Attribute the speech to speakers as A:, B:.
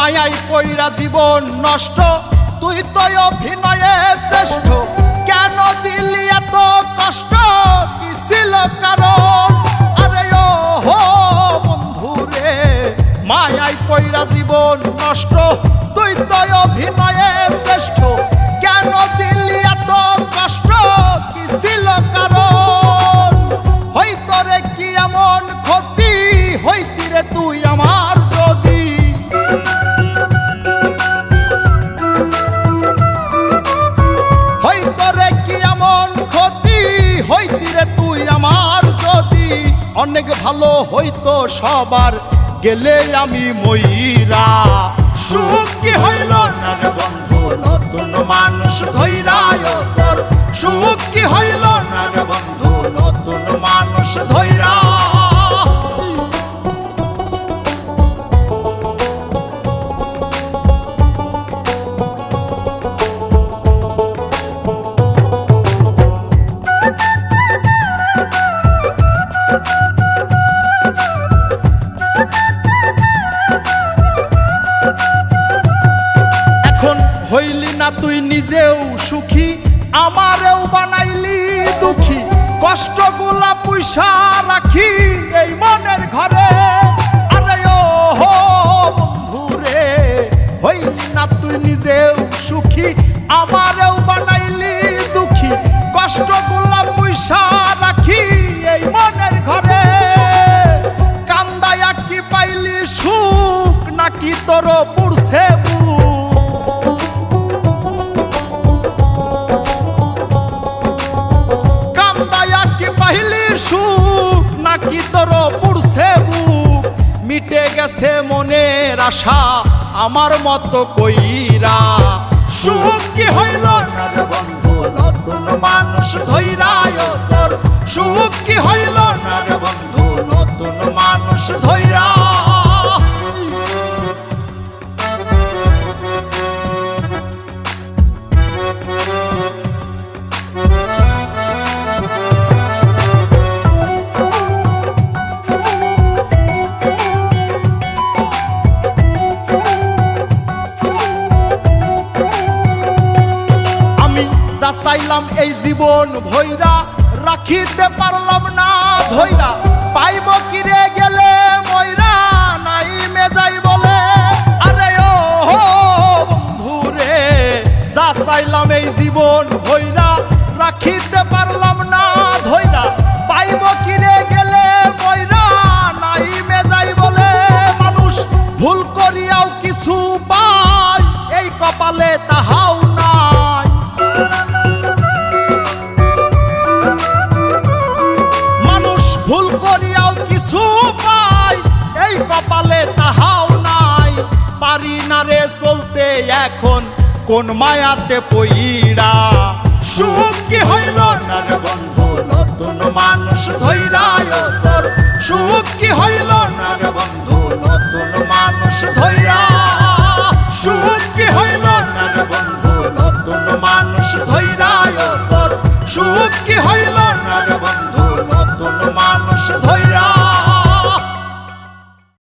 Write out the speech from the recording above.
A: মায়াই পইরা জীবন নষ্ট, তুই তো অভিনয়ে শ্রেষ্ঠ। কেন দিলি এত কষ্ট, কি ছিল কারণ? আরে ও হো বন্ধু রে, মায়াই পইরা জীবন নষ্ট, তুই তো অভিনয়ে শ্রেষ্ঠ। কেন দিলি এত কষ্ট, কি ছিল কারণ? হইতো রে কি এমন ক্ষতি, হইতি রে তুই আমার যদি। হইতো রে কি এমন ক্ষতি, হইতি রে তুই আমার যদি। অনেক ভালো হইতো সবার, গেলে আমি ময়রা। সুখ কি হইল না রে বন্ধু, নতুন মানুষ ধৈরায় তোর। সুখ কি হইল না রে বন্ধু, নতুন মানুষ ধৈরা। হইলি না তুই নিজেও সুখী, আমারেও বানাইলি দুঃখী। কষ্টগুলা পুইসা রাখি এই মনের ঘরে। আরে ও হো বন্ধু রে, হইলি না তুই নিজেও সুখী, আমারেও বানাইলি দুঃখী। কষ্টগুলা পুইসা রাখি এই মনের ঘরে। কান্দায়া কি পাইলি সুখ, নাকি তোর পুরছে সুখ, নাকি তোর পুরছে বুক? মিটে গেছে মনের আশা আমার মতো কইরা। সুখ কি হইল না রে বন্ধু, নতুন মানুষ ধৈরায় তোর। সুখ কি হইল না রে বন্ধু, নতুন মানুষ ধৈরা। চাইলাম এই জীবন ভৈরা, রাখিতে পারলাম না ধৈরা। পাইব কিরে গেলে ময়রা, নাই মে যাই বলে। আরে ও বন্ধু রে, যা চাইলাম এই জীবন ভৈরা, রাখিতে পারলাম না ধৈরা। পাইব কিরে গেলে ময়রা, নাই মে যাই বলে। মানুষ ভুল করিয়াও কিছু পায়, এই কপালে তাহাও নাই। ভুল করিয়াও কিছু পাই, এই কপালে তাহাও নাই। পারি না রে চলতে এখন কোন মায়াতে পইরা। সুখ কি হইল না রে বন্ধু, নতুন মানুষ ধৈরায় তোর। সুখ কি হইল না রে বন্ধু, নতুন মানুষ ধৈরা। সুখ কি হইল না রে বন্ধু, নতুন মানুষ ধৈরায় তোর। সুখ কি হইল